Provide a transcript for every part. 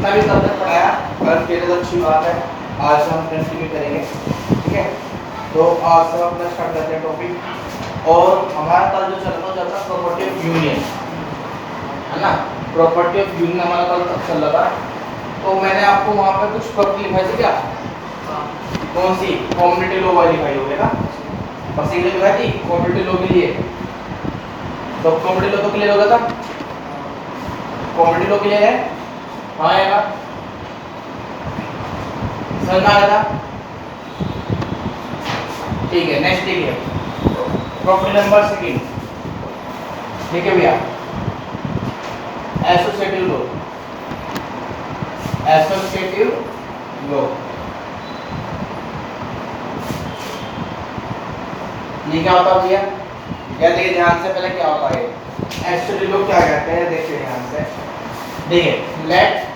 जितना भी कल तक पढ़ाया कल के लिए अच्छी बात है, आज हम कंटिन्यू करेंगे। ठीक है, तो आज से अपना स्टार्ट करते हैं टॉपिक। और हमारा कल जो चल रहा प्रॉपर्टी ऑफ यूनियन है ना, प्रॉपर्टी ऑफ यूनियन हमारा कल तक चल रहा था। तो मैंने आपको वहाँ पर कुछ प्रॉपर्टी लिखाई थी क्या? कौन सी? कम्युनिटी लॉ वाली लिखाई होगी ना, बस ये लिखाई थी कम्युनिटी लॉ के लिए। तो कम्युनिटी लॉ तो क्लियर हो गया था, कम्युनिटी लॉ क्लियर है? हाँ यार समझ में आया था? ठीक है, नेक्स्ट देखिए प्रॉपर्टी नंबर सेकंड। ठीक है भैया, एसोसिएटिव लॉ। एसोसिएटिव लॉ ये क्या होता है भैया? क्या देखिए ध्यान से, पहले क्या होता है एसोसिएटिव लॉ क्या कहते हैं, देखिए ध्यान से। देखिए late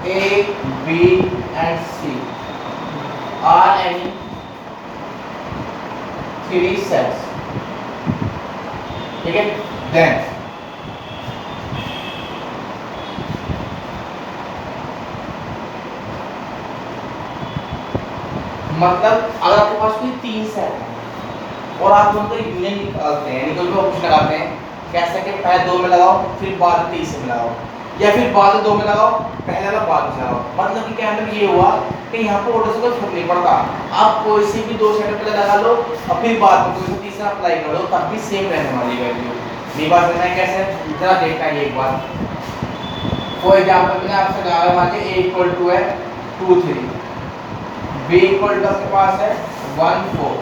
A, B and C are any three sets, ठीक है, then मतलब अगर आपके पास कोई तीन सेट है और आप उनको यूनियन निकालते हैं, यानी कोई भी ऑप्शन लगाते हैं, कैसे कि पहले दो में लगाओ फिर बाद में तीसरे में लगाओ, या फिर बाद में दो में लगाओ पहले वाला बाद में लगाओ। मतलब कि क्या मतलब ये हुआ कि यहाँ पर ऑर्डर से कोई फर्क नहीं पड़ता, आप कोई सी भी दो सेट पहले लगा लो और फिर बाद में कोई तीसरा अप्लाई कर लो, तब भी सेम रहने वाली वैल्यू। ये बात समझना है कैसे, जरा देखना है एक बार। फॉर एग्जांपल मैंने आपसे कहा मान लीजिए a इक्वल टू है 2 3, b इक्वल टू आपके पास है 1 4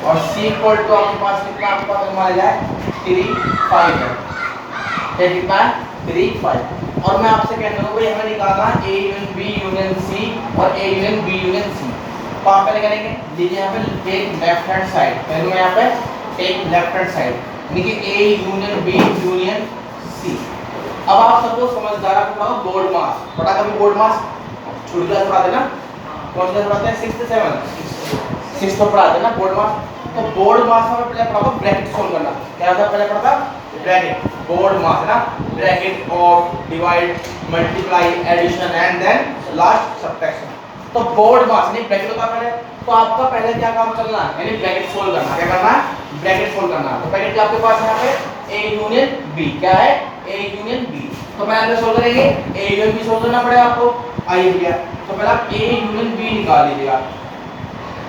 और c इक्वल टू आपके पास कितना, आपके पास मान जाए 3 5 है, ये कितना 3 5। और मैं आपसे कहता हूँ भाई हमें निकालना a union b union c और a union b union c। तो आप पहले करेंगे, लीजिए यहाँ पे टेक लेफ्ट हैंड साइड, पहले मैं यहाँ पे टेक लेफ्ट हैंड साइड देखिए a union b union c। अब आप सबको समझदार आपको बोर्ड मास पढ़ा, कभी बोर्ड मास छोटी क्लास पढ़ाते ना, कौन सी क्लास पढ़ाते हैं? 6th 7th 6th में पढ़ाते ना बोर्ड मास। तो बोर्ड मास में पहले पढ़ा ब्रैकेट सोल्व करना, क्या होता है पहले पढ़ा ब्रैकेट, बोर्ड मास है ना, bracket of divide multiply addition and then last subtraction. तो बोर्ड मास नहीं ब्रैकेट होता पहले, तो आपका पहले क्या काम चलना है, यानी ब्रैकेट सोल्व करना। क्या करना है? ब्रैकेट सोल्व करना। तो ब्रैकेट आपके पास यहाँ पे a यूनियन b, क्या है a यूनियन b। तो मैं यहाँ सोल्व करेंगे a यूनियन b सोल्व करना पड़ेगा आपको, आइए भैया। तो पहले आप a यूनियन b निकाल लीजिएगा।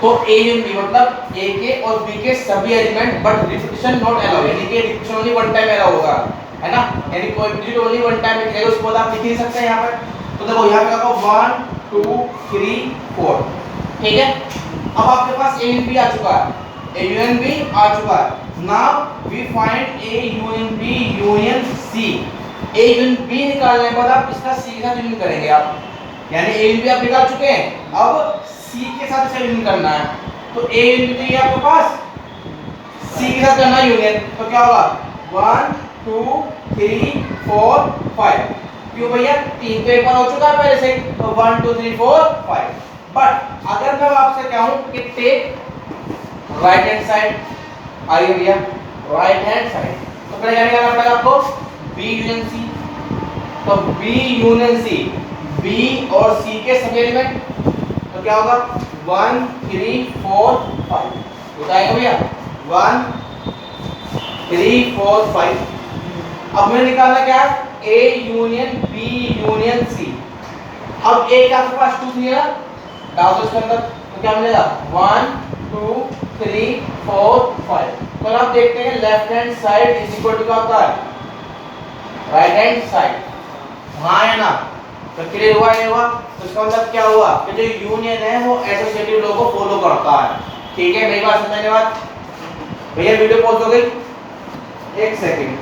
तो a यूनियन b मतलब a के और b के सभी element but repetition not allow, यानी कि repetition only one time allow होगा, है ना, यानी कोई डिजिट ओनली वन टाइम लिखेगा, उसके बाद आप लिख नहीं सकते यहाँ पर। तो देखो यहाँ पे लगाओ 1 2 3 4, ठीक है। अब आपके पास a यूनियन b आ चुका है, a यूनियन b आ चुका है। Now we find a union b union c। a union b निकालने के बाद आप इसका c के साथ यूनियन करेंगे आप, यानी a यूनियन b आप निकाल चुके हैं, अब c के साथ इसे यूनियन करना है। तो a यूनियन b आपके पास c के साथ करना है यूनियन, तो क्या होगा 1 2 3 4 5। क्यों भैया? 3 तो एक बार हो चुका है पहले से, तो 1 2 3 4 5। बट अगर मैं आपसे कहूं कि टेक राइट हैंड साइड, आइए भैया राइट हैंड साइड, तो पहले क्या निकालना पड़ेगा आपको b यूनियन c। तो b यूनियन c, b और c के सभी एलिमेंट, तो क्या होगा 1 3 4 5, बताएंगे भैया 1 3 4 5। अब मैंने निकालना क्या है a union b union c। अब a का आपके पास 2 3 है, डाल दो इसके अंदर, तो क्या मिलेगा 1 2 3 4 5। तो आप देखते हैं left hand side is equal to क्या होता है राइट हैंड साइड, हाँ है ना। तो क्लियर हुआ नहीं हुआ? तो इसका मतलब क्या हुआ कि जो यूनियन है वो एसोसिएटिव लॉ को फॉलो करता है। ठीक है, मेरी बात समझने के बाद भैया वीडियो पॉज हो गई, एक सेकंड,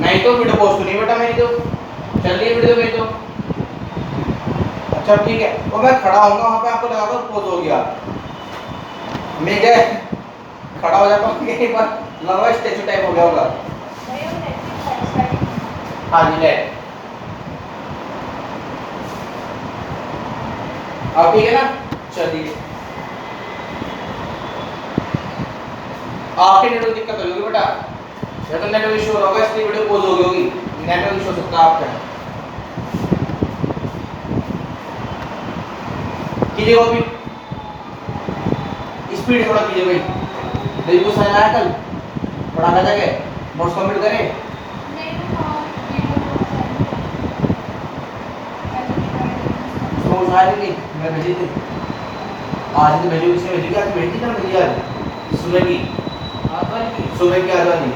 नहीं तो वीडियो पॉज तो नहीं बेटा मेरी, तो चल रही है वीडियो मेरी तो। अच्छा ठीक है, तो मैं खड़ा होऊंगा वहां पे, आपको लगा दो पॉज हो गया, मैं क्या खड़ा हो जाता हूँ एक बार, लगा स्टैचू टाइप हो गया होगा। हाँ जी ले, अब ठीक है ना, चलिए आपके नेटवर्क दिक्कत होगी बेटा, या तो नेटवर्क इशू हो रहा होगा इसलिए वीडियो पॉज हो गई होगी। नेटवर्क इशू हो सकता है आपका। कीजिए कॉपी, स्पीड थोड़ा कीजिए भाई। देखिए कुछ समझ आया कल पढ़ा था क्या, नोट्स कंप्लीट करें। नोट्स आए नहीं, मैं भेजी थी आज, तो भेजी, किसने भेजी, क्या भेजी ना, भेजी आज सुबह की, सुबह की आज वाली।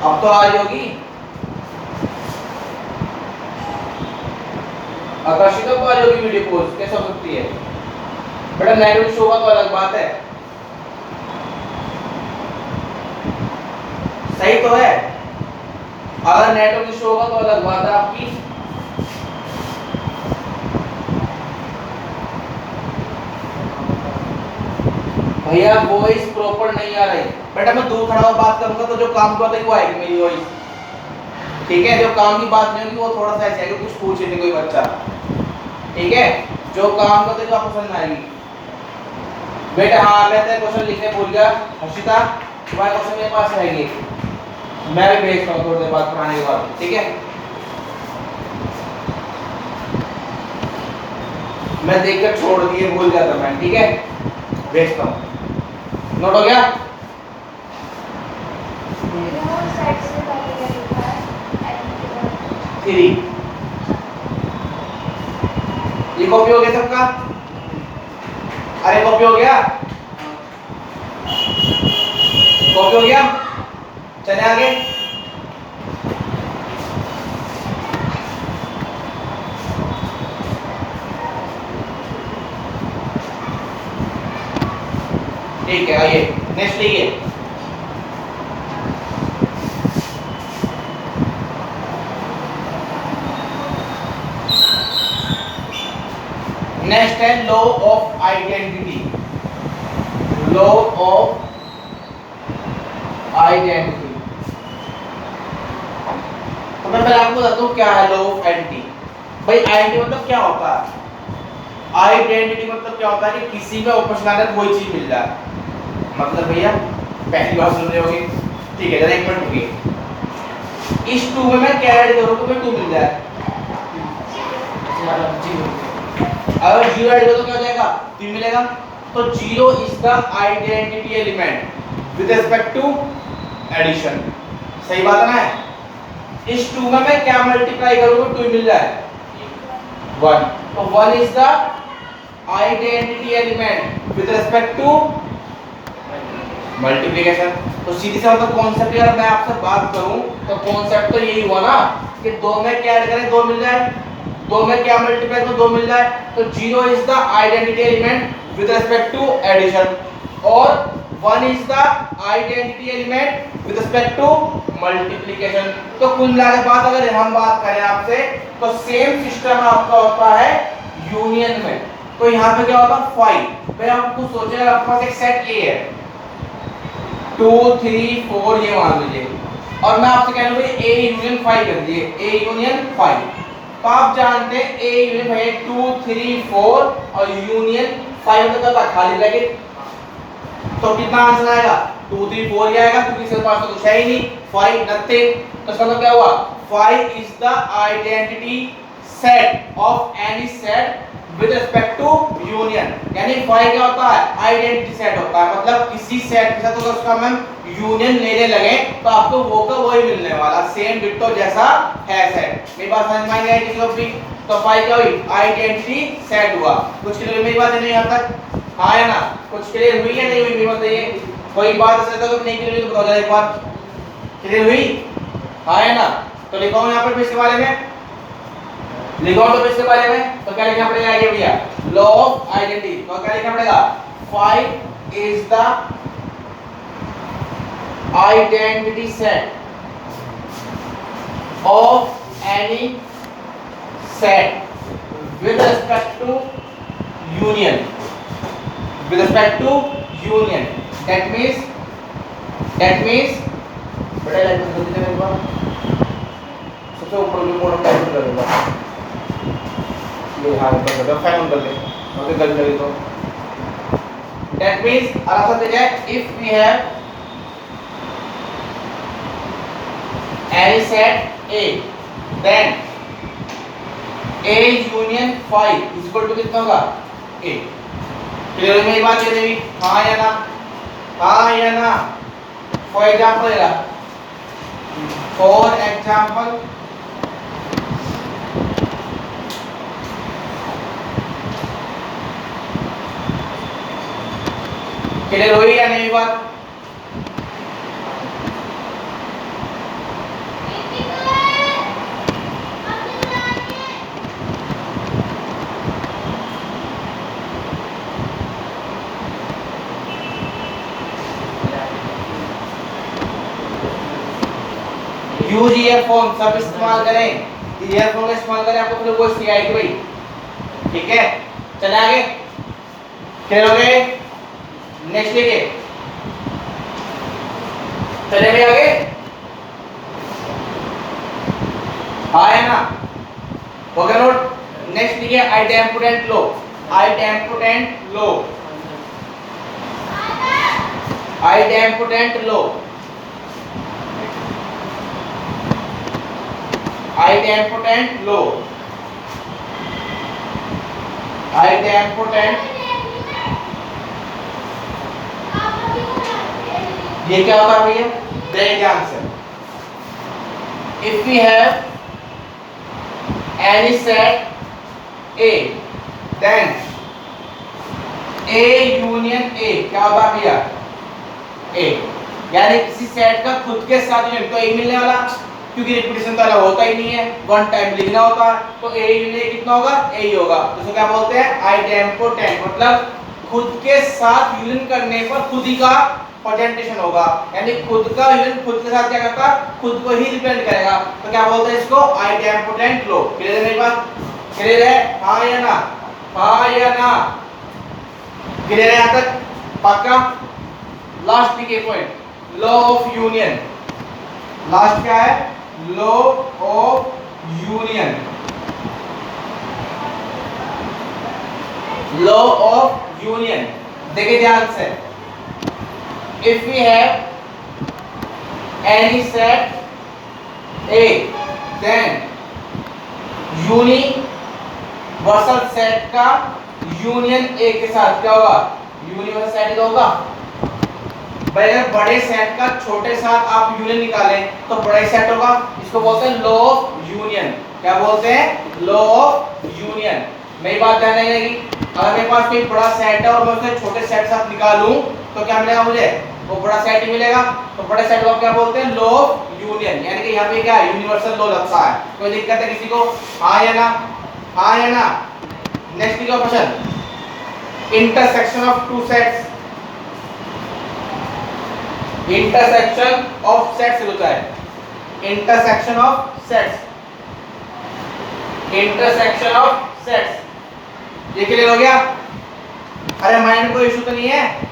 अब तो आ रही होगी आकाशिका को, आ रही होगी वीडियो पोस्ट, कैसे हो सकती है बेटा, नेटवर्क शो का तो अलग बात है, सही तो है, अगर नेटवर्क शो का तो अलग बात है आपकी। भैया वॉइस प्रॉपर नहीं आ रही बेटा, मैं दूर खड़ा होकर बात करूंगा तो जो काम की बात है वो आएगी मेरी वॉइस, ठीक है, जो काम की बात नहीं होगी वो थोड़ा सा ऐसे आएगा, कुछ पूछे नहीं कोई बच्चा, ठीक है, जो काम करते जो आपको समझ में आएगी बेटा। हाँ मैं तेरे क्वेश्चन लिखने भूल गया हर्षिता, तुम्हारे क्वेश्चन मेरे पास रहेंगे, मैं भी भेजता हूँ थोड़ी देर बाद पढ़ाने के बाद, ठीक है, मैं देखकर छोड़ दिए, भूल गया था मैं, ठीक है, भेजता हूँ, नोट हो गया। थ्री, ये कॉपी हो गया सबका, अरे कॉपी हो गया, कॉपी हो गया, चले आगे। ठीक है, आइए नेक्स्ट लिखिए। नेक्स्ट है law of identity, law of identity. तो मैं पहले आपको बताता हूँ क्या है लॉ ऑफ आइडेंटिटी। भाई आइडेंटिटी मतलब क्या होता है, आइडेंटिटी मतलब क्या होता है कि किसी में उपस्थित कोई चीज मिल जाए, मतलब भैया पहली बार सुन रहे होगे, ठीक है, जरा एक मिनट रुकिए, इस 2 में मैं क्या ऐड करूं तो मैं 2 मिल जाए, अगर 0 ऐड करो तो क्या हो जाएगा, 3 मिलेगा, तो 0 is the identity element with respect to addition, सही बात है ना। इस 2 में मैं क्या मल्टीप्लाई करूंगा 2 मिल जाए 1, तो 1 is the identity element with respect to multiplication. तो सीधी सा मतलब कॉन्सेप्ट, यार मैं आपसे बात करूं तो कॉन्सेप्ट तो यही हुआ ना कि 2 में क्या ऐड करें 2 मिल जाए, 2 में क्या मल्टीप्लाई तो 2 मिल जाए, तो 0 is the identity element with respect to addition और 1 is the identity element with respect to multiplication. तो कुल मिलाकर बात अगर हम बात करें आपसे तो सेम सिस्टम आपका होता है यूनियन में। तो यहाँ पे क्या होता है 5, भाई आप खुद सोचे आपके पास एक सेट ए है 2 3 4 ये मान लीजिए, और मैं आपसे कह रहा हूँ ए यूनियन 5 कर दीजिए, ए यूनियन 5, तो आप जानते हैं ए यूनियन है 2 3 4 और यूनियन 5 मतलब क्या खाली ब्रैकेट, तो कितना आंसर आएगा 2 3 4 ही आएगा क्योंकि इसके पास तो कुछ है ही नहीं, 5 नथिंग, तो इसका मतलब क्या हुआ 5 is the identity set of any set with respect to union, यानी 5 क्या होता है आइडेंटिटी सेट होता है, मतलब किसी सेट के साथ अगर उसका हम यूनियन लेने लगे तो आपको वो का वही मिलने वाला, सेम डिट्टो जैसा है सेट। मेरी बात समझ में आई किसी को भी, तो 5 क्या हुई आइडेंटिटी सेट हुआ। कुछ के लिए मेरी बात नहीं यहाँ तक, हाँ है ना, कुछ के लिए हुई है नहीं हुई मेरी बताइए, कोई बात ऐसा तो नहीं क्लियर तो बताओ एक बार, क्लियर हुई, हाँ है ना। तो लिखो यहाँ पर इसके बारे में, लिखो तो इसके बारे में, तो क्या लिखना पड़ेगा ये भैया लॉ ऑफ आइडेंटिटी, तो क्या लिखना पड़ेगा 5 is the identity set of any set with respect to union, with respect to union, that means बड़ा लाइन में जल्दी मेरे पास सबसे ऊपर जो मोड़ टाइप कर देगा ये, हाँ कर दो, फाइनल कर ले। ओके गलत लगी तो दैट मींस आंसर दे जाए if we have any set A then A union 5 equal to कितना होगा A। क्लियर है मेरी बात? ये हाँ या ना, हाँ या ना। फॉर एग्जांपल क्लियर हुई या नहीं बात? यूज ईयरफोन सब इस्तेमाल करें, ईयरफोन का इस्तेमाल करें, आपको फिर वो सिखाएगी भाई। ठीक है, चले आगे। क्लियर हो गए? नेक्स्ट लिखिए, चले भाई आगे। हाँ है ना? हो गया नोट? नेक्स्ट लिखिए idempotent law, idempotent law, idempotent law, idempotent law, idempotent. ये क्या होगा भैया? देखिए answer, if we have any set A then A union A क्या होगा भैया? A यानी किसी सेट का खुद के साथ यूनियन तो A मिलने वाला, क्योंकि रिपीटेशन तो अलग होता ही नहीं है, वन टाइम लिखना होता है, तो A यूनियन कितना होगा? A ही होगा। तो इसको क्या बोलते हैं? आइडेम्पोटेंट, मतलब खुद के साथ यूनियन करने पर खुद ही का प्रेजेंटेशन होगा, यानी खुद का यूनियन खुद के साथ क्या करता है? खुद को ही रिप्रेजेंट करेगा, तो क्या बोलते हैं इसको? आइडेम्पोटेंट लो। क्लियर है मेरी बात? क्लियर है? हाँ या ना, हाँ या ना? क्लियर है यहाँ तक? पक्का? लास्ट के point, law of union. Last क्या है? Law of union, law of union. देखिए ध्यान से, if we have any set A then universal set का यूनियन A के साथ क्या होगा? यूनिवर्सल सेट का होगा भाई। अगर बड़े सेट का छोटे साथ आप यूनियन निकालें तो बड़ा सेट होगा, इसको बोलते हैं लॉ ऑफ यूनियन। क्या बोलते हैं? Law of union. मेरी बात ध्यान रहेगी, अगर मेरे पास कोई बड़ा सेट है और मैं उसे छोटे सेट साथ निकालूं तो क्या मिलेगा मुझे? वो बड़ा सेट ही मिलेगा। तो बड़े सेट को क्या बोलते हैं? लॉ ऑफ यूनियन, यानी कि यहाँ पे क्या है? यूनिवर्सल लॉ लगता है। कोई दिक्कत है किसी को? हाँ या ना, हाँ या ना? नेक्स्ट का question, intersection of two sets, intersection of sets होता है, intersection of sets, intersection of sets. ये क्लियर हो गया? अरे माइंड में कोई इशू तो नहीं है?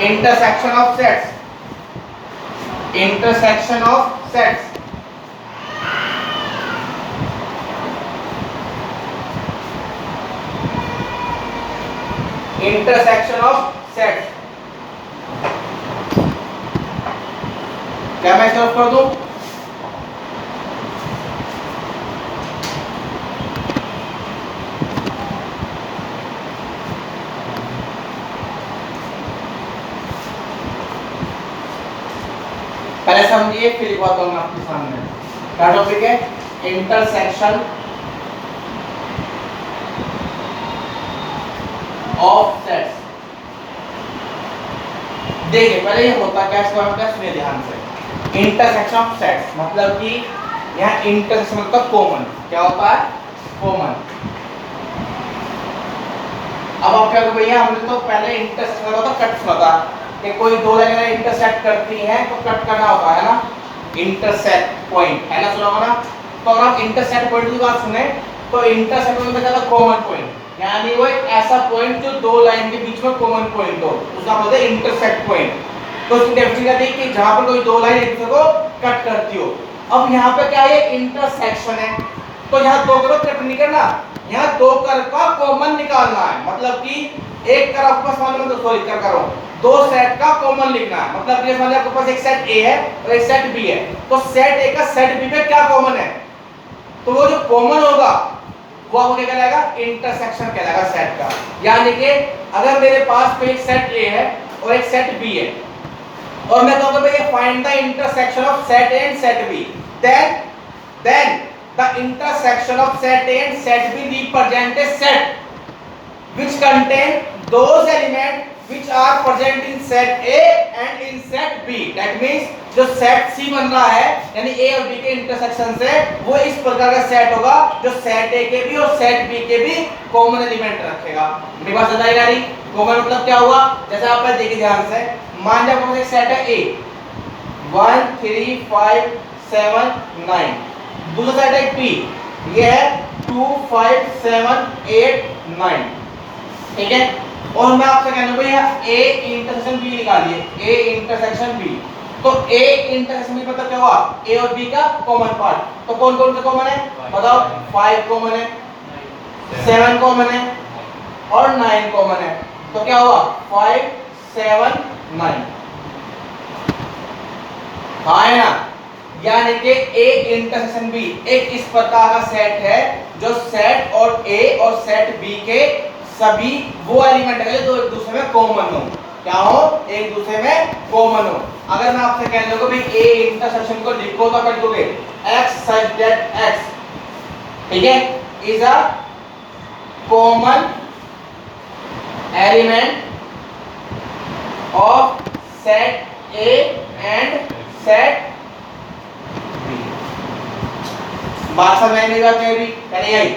Intersection of sets, intersection of sets, intersection of sets. क्या मैं सॉल्व कर दूं? पहले समझिए फिर लिखवाता हूं मैं आपके सामने। क्या टॉपिक है? Intersection of sets. देखिए पहले ये होता क्या, इसको हम क्या सुनिए ध्यान से। इंटरसेक्शन ऑफ सेट्स मतलब कि यहाँ इंटरसेक्शन मतलब कॉमन। क्या होता है? कॉमन। अब आप क्या करोगे भैया, हमने तो पहले इंटरसेक्शन होता कट सुना था कि कोई दो लाइनें इंटरसेक्ट करती हैं तो कट करना होता है ना, इंटरसेक्ट पॉइंट है ना, सुना होगा ना। तो अगर आप इंटरसेक्ट पॉइंट की बात सुने तो इंटरसेक्ट मतलब क्या था? कॉमन पॉइंट, यानी वो एक ऐसा पॉइंट जो दो लाइन के बीच में कॉमन पॉइंट हो, उसका बोलते हैं इंटरसेक्ट पॉइंट। तो इसकी डेफिनेशन क्या थी कि जहां पर कोई दो लाइन एक दूसरे को कट करती हो। अब यहाँ पे क्या है? इंटरसेक्शन है, तो यहाँ दो को कट नहीं करना, यहाँ दो कर्व का कॉमन निकालना है, मतलब कि एक कर्व आपके पास मान लो, सॉरी कर करो, दो सेट का कॉमन लिखना है, मतलब कि मान लो आपके पास एक सेट ए है और एक सेट बी है, तो सेट ए का सेट बी में क्या कॉमन है, तो वो जो कॉमन होगा वो आपको क्या कहलाएगा, इंटरसेक्शन कहलाएगा सेट का। यानी कि अगर मेरे पास कोई एक सेट ए है और एक सेट बी है और मैं कहूंगा भैया find the intersection of set A and set B, then the intersection of set A and set B represent a set which contain those elements which are present in set A and in set B. That means जो set C बन रहा है यानी A और B के intersection से, वो इस प्रकार का सेट होगा जो सेट A के भी और सेट B के भी कॉमन एलिमेंट रखेगा। मेरी बात समझ आई? कॉमन मतलब क्या हुआ, जैसे आप देखिए ध्यान से, मान लीजिए आपके पास एक सेट है A 1 3 5 7 9, दूसरा सेट है P, ये है 2 5 7 8 9, ठीक है। और मैं आपसे कहना भैया A इंटरसेक्शन B निकालिए, A इंटरसेक्शन B, तो A इंटरसेक्शन B मतलब क्या हुआ, A और B का कॉमन पार्ट, तो कौन कौन सा कॉमन है बताओ, 5 कॉमन है, 7 कॉमन है और 9 कॉमन है, तो क्या हुआ 5 7 9, हाँ है ना। यानी कि A इंटरसेक्शन B एक इस प्रकार का सेट है जो सेट और A और सेट B के सभी वो एलिमेंट है जो एक दूसरे में कॉमन हो, क्या हो, एक दूसरे में कॉमन हो। अगर मैं आपसे कह दूंगा भाई A इंटरसेक्शन को लिखो तो क्या लिखोगे, x such that x, ठीक है, is a common element of set A and set, बात समझ में नहीं आती अभी, नहीं आई,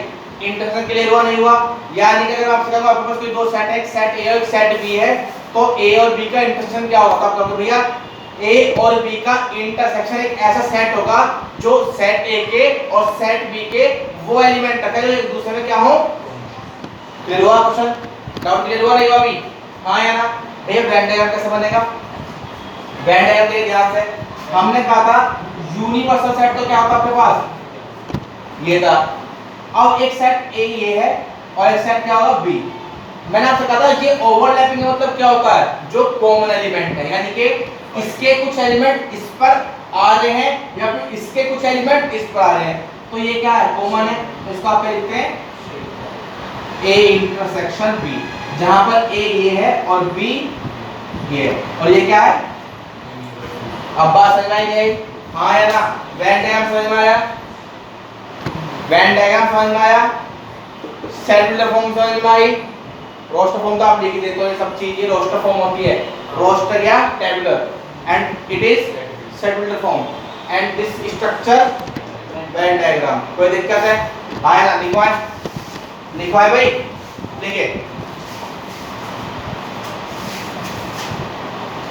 इंटरसेक्शन क्लियर हुआ नहीं हुआ। यानी कि अगर आपसे कहूं आपके पास कोई दो सेट है, एक सेट ए और एक सेट बी है, तो ए और बी का इंटरसेक्शन क्या होगा, आप कहोगे भैया ए और बी का इंटरसेक्शन एक ऐसा सेट होगा जो सेट ए के और सेट बी के वो एलिमेंट रखे जो एक दूसरे में क्या हो, क्लियर हुआ क्वेश्चन, डाउट क्लियर हुआ नहीं हुआ अभी, हाँ या ना। भैया वेन डायग्राम कैसे बनेगा, वेन डायग्राम देखिए ध्यान से, हमने कहा था यूनिवर्सल सेट तो क्या होता है आपके पास, ये था, अब एक सेट A ये है और एक सेट क्या होगा B। मैंने आपसे कहा था ये ओवरलैपिंग का मतलब क्या होता है, जो कॉमन एलिमेंट है, यानी कि इसके कुछ एलिमेंट इस पर आ रहे हैं या फिर इसके कुछ एलिमेंट इस पर आ रहे हैं, तो ये क्या है, कॉमन है, तो इसको आप क्या लिखते हैं, A इंटरसेक्शन B, जहां पर A ये है और B ये है, और ये क्या है, अब बात समझ में आई नहीं, हाँ या ना। वेन डायग्राम समझ में आया, वेन डायग्राम समझ में आया, सेलुलर फॉर्म समझ में आई, रोस्टर फॉर्म तो आप लिख देते हो, ये सब चीज ये रोस्टर फॉर्म होती है, रोस्टर या tabular, and it is cellular form and this structure Venn diagram. कोई दिक्कत है, आया ना, लिखवाए लिखवाए भाई, लिखे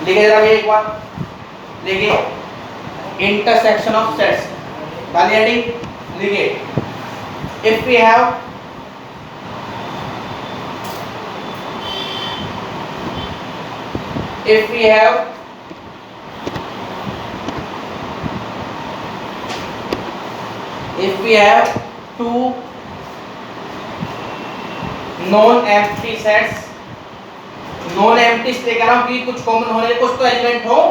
लिखे जरा एक बार, लिखिए इंटरसेक्शन ऑफ सेट्स, ताली हेडिंग लिखिए, if we have two non empty sets, non empty इसलिए कह रहा हूं कि कुछ कॉमन होने के कुछ तो एलिमेंट हो,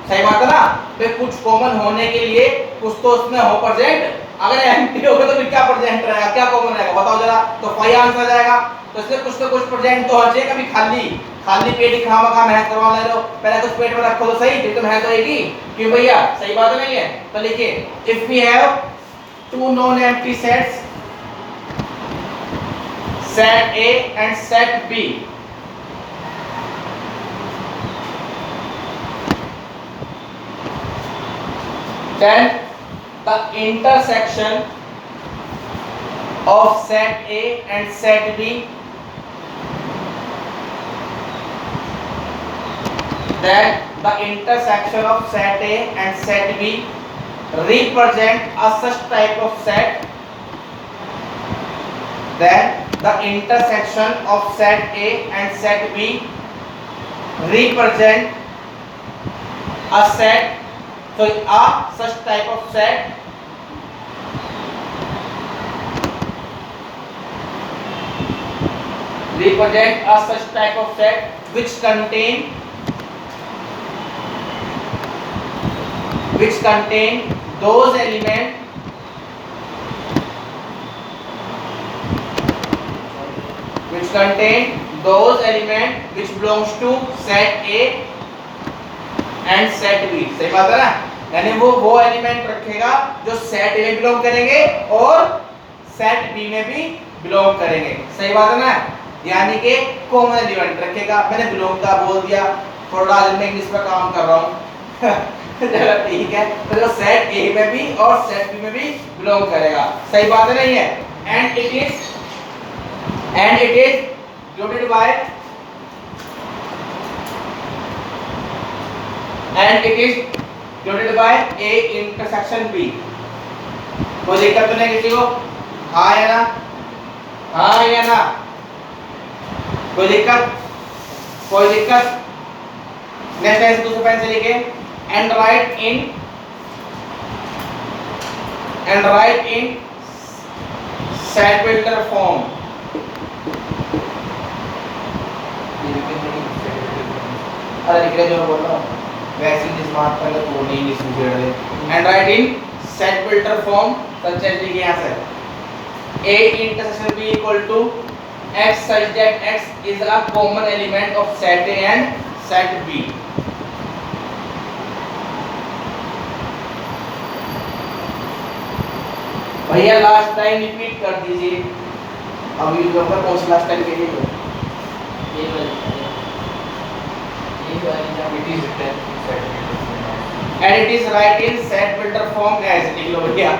सही बात है ना, तो कुछ कॉमन होने के लिए कुछ तो उसमें हो प्रेजेंट, अगर एम्प्टी होगा तो फिर क्या प्रेजेंट रहेगा, क्या कॉमन रहेगा बताओ जरा, तो फाइव आंसर आ जाएगा, तो इसलिए कुछ तो कुछ प्रेजेंट तो होना चाहिए, कभी खाली खाली पेट ही खामा खा मेहनत करवा ले लो, पहले कुछ पेट में रखो तो सही, फिर तो मेहनत होएगी, क्यों भैया, सही बात नहीं है। तो लिखिए if we have two non empty sets, set A and set B, then the intersection of set A and set B, then the intersection of set A and set B represent a such type of set, then the intersection of set A and set B represent a set, so a such type of set represent a such type of set which contain those element which belongs to set A and set B। सही बात है ना, यानी वो element रखेगा जो set ए में belong करेंगे और सेट बी में भी बिलोंग करेंगे। सही बात है ना, यानी कि कॉमन एलिमेंट रखेगा। मैंने बिलोंग का बोल दिया, थोड़ा आज मैं इंग्लिश पर काम कर रहा हूँ चलो ठीक है, तो सेट ए में भी और सेट बी में भी बिलोंग करेगा। सही बात है नहीं है। And it is denoted by A intersection B। कोई दिक्कत तो नहीं किसी को? हाँ या ना, हाँ या ना, कोई दिक्कत? नेक्स्ट है दूसरे पेन से लिखे and write in set builder form। अरे लिख रहे जो बोल रहा हूँ वैसे जिस बात पहले वो नहीं इंग्लिश में जोड़ दे। And write in set builder form such as लिखे यहाँ से A intersection B equal to X such that X is a common element of set A and set B। भैया लास्ट टाइम रिपीट कर दीजिए। अभी जो अपना कौन सा लास्ट टाइम के लिए ये वाली it is written in set builder form and it is right in set builder form as लिख लो भैया।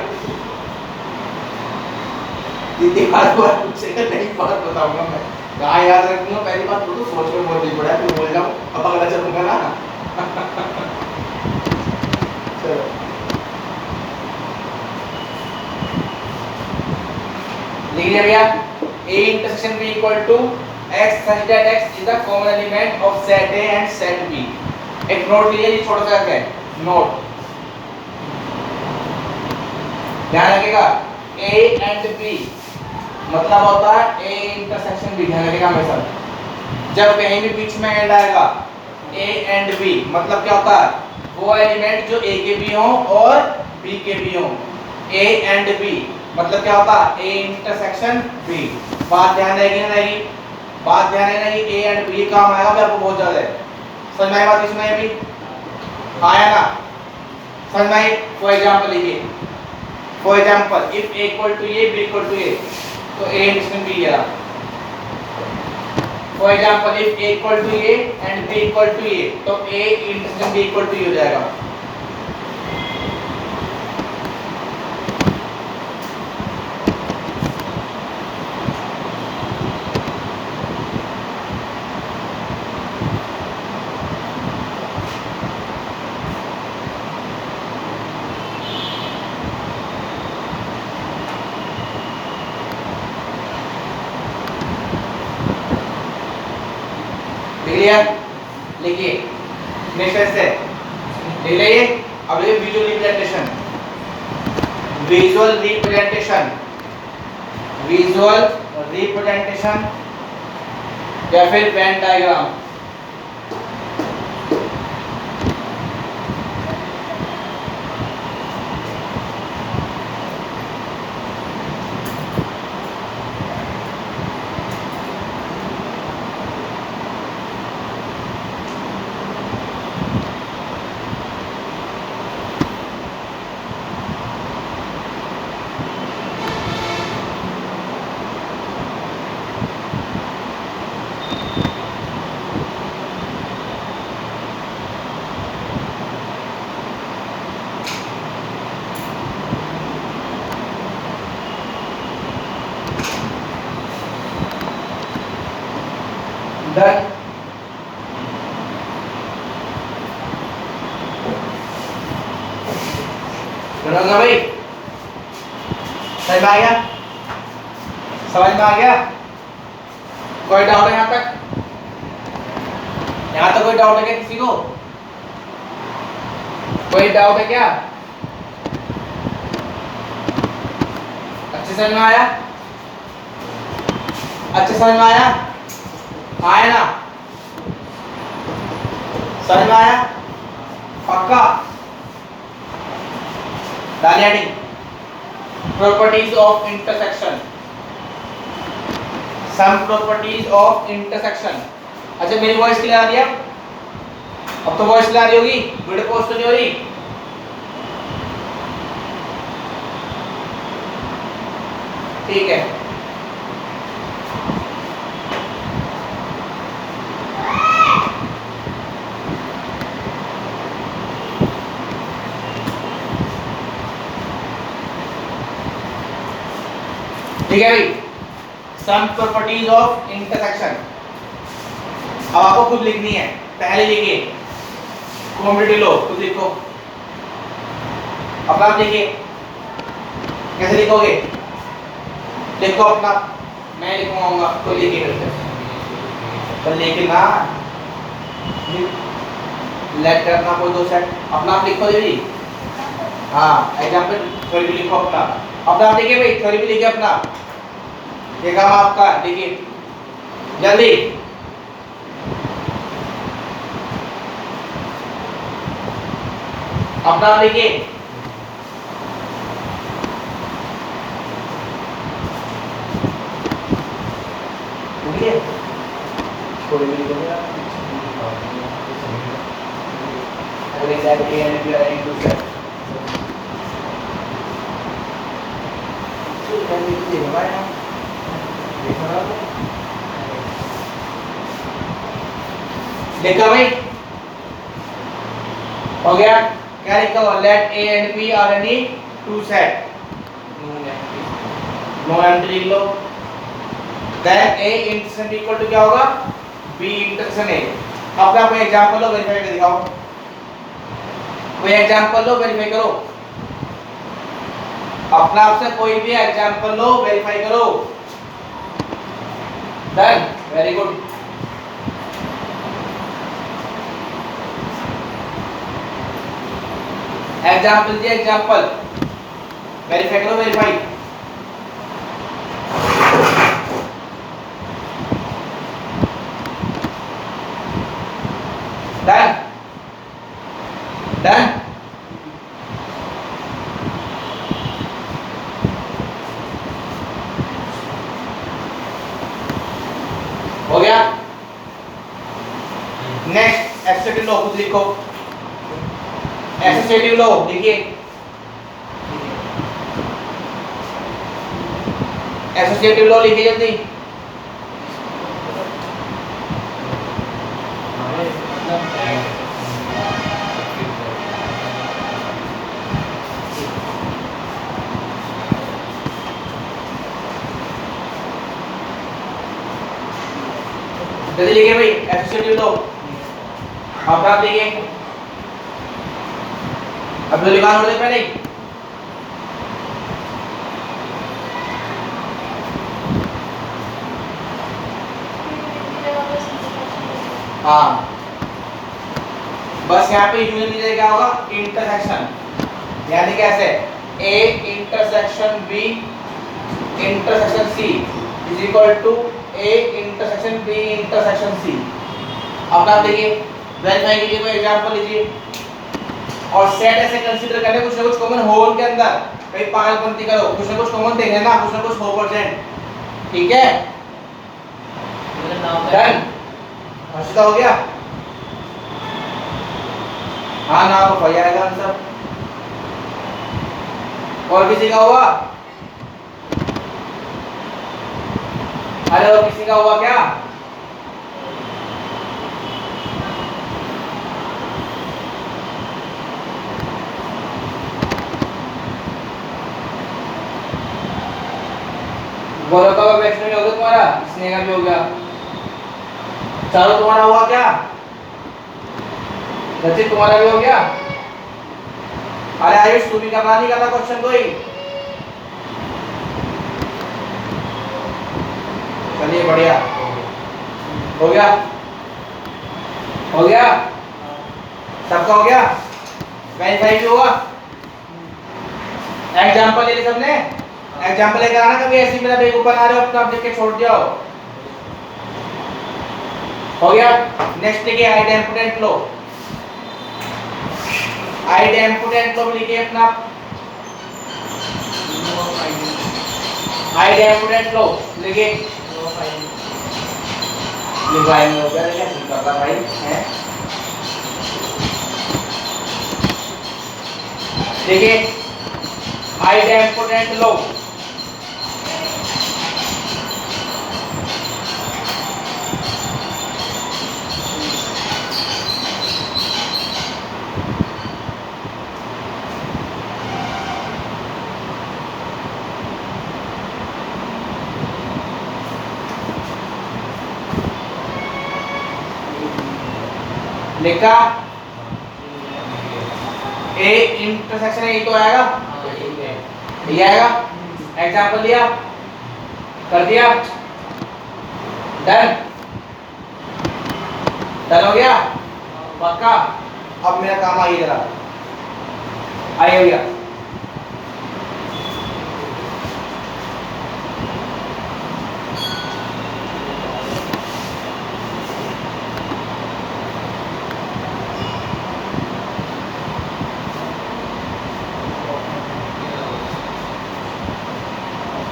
दीदी बात पूछेगा नहीं, बात बताऊंगा मैं कहाँ याद रखूंगा। पहली बात तो सोच में बोलनी पड़ा है, फिर बोल जाऊँ अब अगला चलूंगा ना चलो लिख लिया भैया। A intersection B equal to X such that X is a common element of set A and set B। एक नोट लीजिए, छोटा सा है नोट, ध्यान रखिएगा। A and B मतलब होता है A इंटरसेक्शन B। ध्यान रखिएगा हमेशा, जब कहीं भी बीच में एंड आएगा A and B मतलब क्या होता है, वो एलिमेंट जो A के भी हो और B के भी हो। A and B मतलब क्या होता है, A इंटरसेक्शन B। बात ध्यान रहेगी ना, रहेगी बात ध्यान है ना कि A एंड B काम आएगा भी आपको बहुत ज्यादा है। समझ में आई बात इसमें अभी? आया ना, समझ में आई? फॉर एग्जांपल लिखिए, for example if A equal to A B equal to A तो A इंटरसेक्शन B ये रहा। For example if A equal to A and B equal to A तो A intersection B equal to A हो जाएगा। लिखिए next से लिख लिया। अब ये विजुअल रिप्रेजेंटेशन या फिर वेन डायग्राम। डन। सुनोगा भाई, समझ में आ गया? समझ में आ गया? कोई डाउट है यहाँ तक? यहाँ तक कोई डाउट है क्या किसी को? कोई डाउट है क्या? अच्छे समझ में आया? अच्छे समझ में आया? आया ना, समझ में आया? पक्का? डालियाटिंग properties of intersection, some properties of intersection. अच्छा मेरी वॉइस क्लियर आ रही है? अब तो वॉइस क्लियर आ रही होगी, वीडियो पोस्ट तो नहीं हो रही? ठीक है। ठीक है भाई, सम प्रॉपर्टीज ऑफ इंटरसेक्शन। अब आपको खुद लिखनी है, पहले लिखिए कॉम्पिटिटिव लॉ, खुद लिखो। अपना आप लिखिए, कैसे लिखोगे? लिखो अपना, मैं लिखूंगा तो लिखिए तो लेकिन ना लेट करना कोई दो सेट, अपना आप लिखो जी। हाँ एग्जाम्पल थ्योरी भी लिखो अपना, अपना आप लिखिए भाई, थ्योरी भी लिखिए अपना, ये काम आपका, लिखिए जल्दी। अपना आप लिखिए। थोड़ी भी लिखोगे आप, अगर exact A and B are into set लिखा भाई, हो गया? क्या लिखा हुआ? Let A and B are any two set, no empty लिख लो। Then A intersection equal to क्या होगा? B intersection A. अपना कोई एग्जांपल लो, वेरीफाई करके दिखाओ। कोई एग्जांपल लो, वेरीफाई करो। अपना आपसे कोई भी एग्जांपल लो, वेरीफाई करो। Done, very good. एग्जांपल दिया, एग्जांपल वेरीफाई करो, वेरीफाई। Done done. हो गया? नेक्स्ट एसोसिएटिव लॉ, खुद लिखो। एसोसिएटिव लॉ लिखिए, एसोसिएटिव लॉ लिखिए जल्दी। जल्दी लिखिए भाई, एसोसिएटिव लॉ। अब आप लिखिए, अब जो लिखा होता है पहले ही। हाँ बस यहाँ पे यूनियन की जगह क्या होगा? इंटरसेक्शन, यानी कैसे? A intersection B intersection C is equal to A intersection B intersection C. अब आप देखिए, वेरीफाई कीजिए, कोई एग्जांपल लीजिए और सेट ऐसे कंसीडर करने कुछ ना कुछ कॉमन हो उनके अंदर, कहीं पांच पंक्ति करो, कुछ ना कुछ कॉमन देंगे ना, कुछ ना कुछ हो परसेंट। ठीक है, डन। हर्षिता हो गया? हाँ ना तो भैया आएगा आंसर। और किसी का हुआ? अरे और किसी का हुआ क्या? गौरव का वैक्सीन हो गया तुम्हारा, स्नेहा का भी हो गया, चारों तुम्हारा हुआ क्या? रचित तुम्हारा भी हो गया? अरे आयुष तू भी करना नहीं करना क्वेश्चन कोई? चलिए बढ़िया, हो गया? हो गया? सबका हो गया? वेरीफाई भी होगा? एग्जांपल ले ली सबने? एग्जांपल लेकर आना, कभी ऐसी मेरा बेवकूफ बना रहे हो अपना लिख के छोड़ जाओ। हो गया। नेक्स्ट लिखिए आइडेम्पोटेंट लो, आइडेम्पोटेंट लो लिखिए अपना, आइडेम्पोटेंट लो लिखिए, लिखवाए में हो गया क्या करता भाई है। देखिए आइडेम्पोटेंट लो, लिखा ए इंटरसेक्शन ए तो आएगा, ये आएगा। एग्जांपल दिया, कर दिया, डन, डन हो गया पक्का। अब मेरा काम आइए जरा, आइए भैया।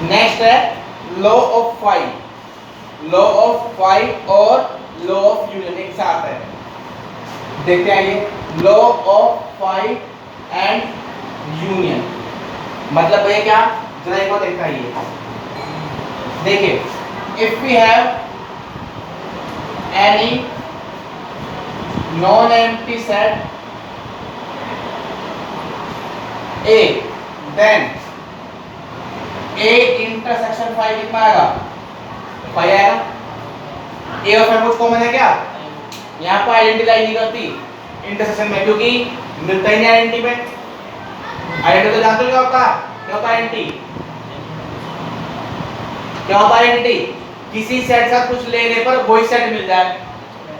नेक्स्ट है law of five, law of five और लॉ ऑफ यूनियन एक साथ है, देखते हैं ये law of five and union मतलब है क्या, जरा एक बार देखता है ये। देखिए if we have any non empty set A, then A intersection five कितना आएगा, फाइव आएगा। A और फाइव कुछ कॉमन है क्या, यहाँ पर आइडेंटिटी लाई नहीं करती इंटरसेक्शन में, क्योंकि मिलता ही नहीं आइडेंटिटी में। आइडेंटिटी तो जानते हो क्या होता है, क्या होता है आइडेंटिटी, क्या होता है आइडेंटिटी, किसी सेट का कुछ लेने पर वही सेट मिल जाए।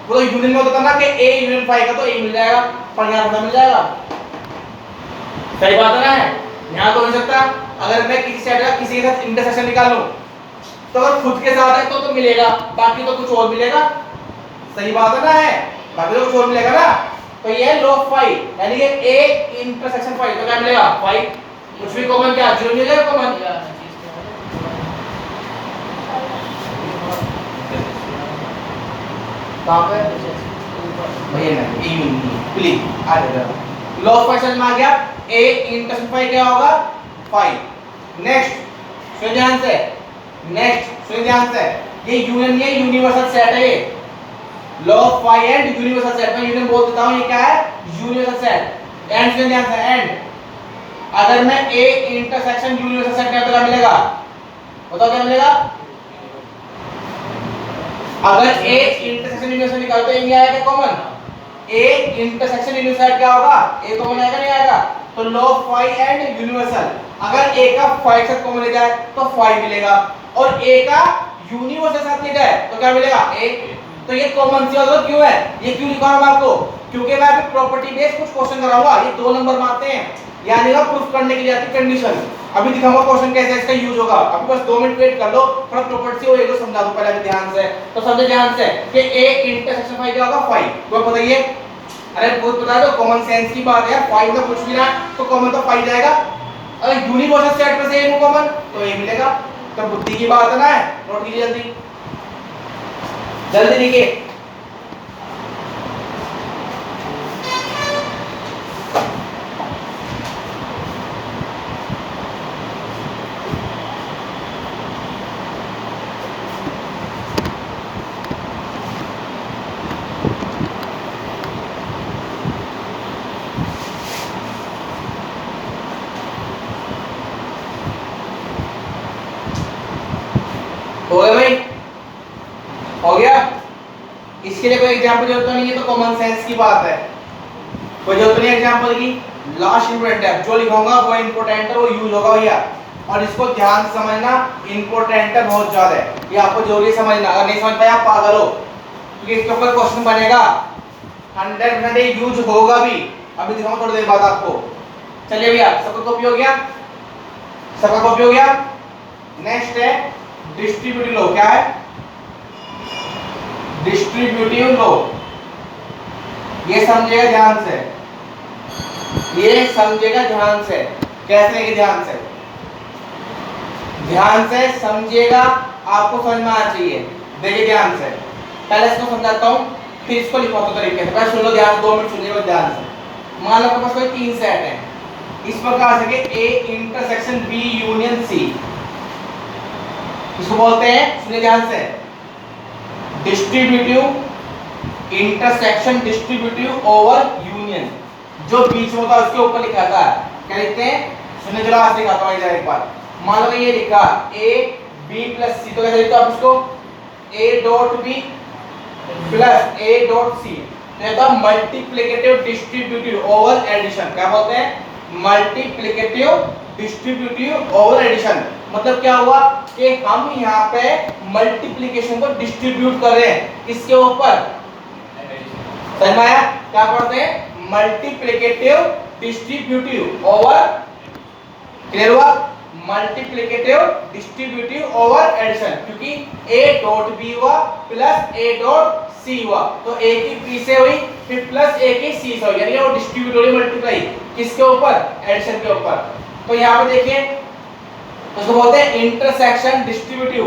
वो तो यूनियन में होता था ना कि A यूनियन फाइव का तो A मिल जाएगा, पर यहाँ पर मिल जाएगा। सही बात है ना, यहाँ तो हो सकता अगर मैं किसी सेट का किसी के साथ इंटरसेक्शन निकालूं तो अगर खुद के साथ है तो मिलेगा, बाकी तो कुछ और मिलेगा। सही बात है ना, है बाकी तो कुछ और मिलेगा ना। तो ये है लॉ ऑफ फाइव, यानी कि A इंटरसेक्शन फाइव तो क्या मिलेगा, फाइव। कुछ भी कॉमन क्या, जीरो मिलेगा कॉमन। कहां पे भैया ना ए यूनियन प्लीज आ जाएगा। लॉ ऑफ फाइव समझ में आ गया, A इंटरसेक्शन फाइव क्या होगा, फाइव। नेक्स्ट सुन ध्यान से, नेक्स्ट सुन ध्यान से, ये यूनियन ये यूनिवर्सल सेट है, ये law of five and universal set. मैं यूनियन बोल देता हूं, ये क्या है, यूनिवर्सल सेट। एंड सुन ध्यान से, एंड अगर मैं A इंटरसेक्शन यूनिवर्सल सेट करता क्या मिलेगा, बताओ क्या मिलेगा। अगर A इंटरसेक्शन यूनिवर्सल निकालते हैं ये आएगा कॉमन, A इंटरसेक्शन यूनिवर्सल क्या होगा, A कॉमन आएगा नहीं आएगा। तो law of five and universal, अगर A का फाइव साथ कॉमन ले जाए तो फाइव मिलेगा, और A का यूनिवर्सल साथ ले जाए तो क्या मिलेगा, A। तो ये कॉमन सी वाला क्यों है, ये क्यों लिखा है आपको, क्योंकि मैं अभी प्रॉपर्टी बेस्ड कुछ क्वेश्चन कराऊंगा, ये 2 नंबर मारते हैं, यानी ना प्रूफ करने के लिए आती कंडीशन। अभी दिखाऊंगा क्वेश्चन कैसे इसका यूज होगा, अभी बस 2 मिनट वेट कर लो, थोड़ा प्रॉपर्टी हो एक दो समझा दूं पहले अभी ध्यान से। तो समझे ध्यान से कि A इंटरसेक्शन फाइव क्या होगा, फाइव। कोई बताइए, अरे बहुत बता दो, कॉमन सेंस की बात है, फाइव का कुछ भी ना तो कॉमन तो फाइव जाएगा। अगर यूनिवर्सल सेट में से A को कॉमन तो A मिलेगा। तो बुद्धि की बात है ना, नोट कीजिए जल्दी जल्दी लिखिए। हो गया भाई, हो गया। इसके लिए कोई एग्जांपल जरूरत नहीं है, तो कॉमन सेंस की बात है, कोई जरूरत नहीं एग्जांपल की। लास्ट इंपॉर्टेंट है, जो लिखूंगा वो इंपॉर्टेंट है, वो यूज होगा भैया, और इसको ध्यान से समझना, इंपॉर्टेंट है बहुत ज्यादा है, ये आपको जरूरी समझना। अगर नहीं समझ पाए आप पागल हो, क्योंकि इसके ऊपर क्वेश्चन बनेगा 100% ये यूज होगा भी। अभी दिखाऊंगा थोड़ी देर बाद आपको। चलिए भैया, सबका कॉपी हो गया, सबका कॉपी हो गया। नेक्स्ट है डिस्ट्रीब्यूटिव लॉ, क्या है, डिस्ट्रीब्यूटिव लो। ये समझेगा ध्यान से, ये समझेगा ध्यान से। कैसे लेंगे ध्यान से, ध्यान से समझिएगा, आपको समझ में आना चाहिए। देखिए ध्यान से, पहले इसको समझाता हूँ फिर इसको लिखवाता हूँ तरीके से। पहले सुन लो ध्यान से, 2 मिनट सुनिएगा ध्यान से। मान लो आपके पास कोई 3 सेट है इस प्रकार से कि A intersection B union C, इसको बोलते हैं, सुनिए ध्यान से, distributive intersection distributive over union. जो बीच में होता है उसके ऊपर लिखा था, क्या लिखते हैं, सुनिए जरा आज लिखाता हूँ एक बार। मान लो ये लिखा ए बी प्लस सी, तो कैसे लिखते हो आप इसको, A dot B plus A dot C, तो मल्टीप्लिकेटिव डिस्ट्रीब्यूटिव ओवर एडिशन। क्या बोलते हैं, मल्टीप्लिकेटिव डिस्ट्रीब्यूटिव ओवर एडिशन। मतलब क्या हुआ कि हम यहाँ पे मल्टीप्लिकेशन को डिस्ट्रीब्यूट कर रहे हैं किसके ऊपर, समझ में आया, क्या पढ़ते हैं, मल्टीप्लिकेटिव डिस्ट्रीब्यूटिव ओवर, क्लियर हुआ, मल्टीप्लिकेटिव डिस्ट्रीब्यूटिव ओवर एडिशन। क्योंकि a डॉट b हुआ प्लस a डॉट c हुआ, तो a की b से हुई फिर प्लस a की c से हुई, यानी वो डिस्ट्रीब्यूट हो रही मल्टीप्लाई किसके ऊपर, एडिशन के ऊपर। तो यहाँ पे देखिए उसको बोलते हैं इंटरसेक्शन डिस्ट्रीब्यूटिव।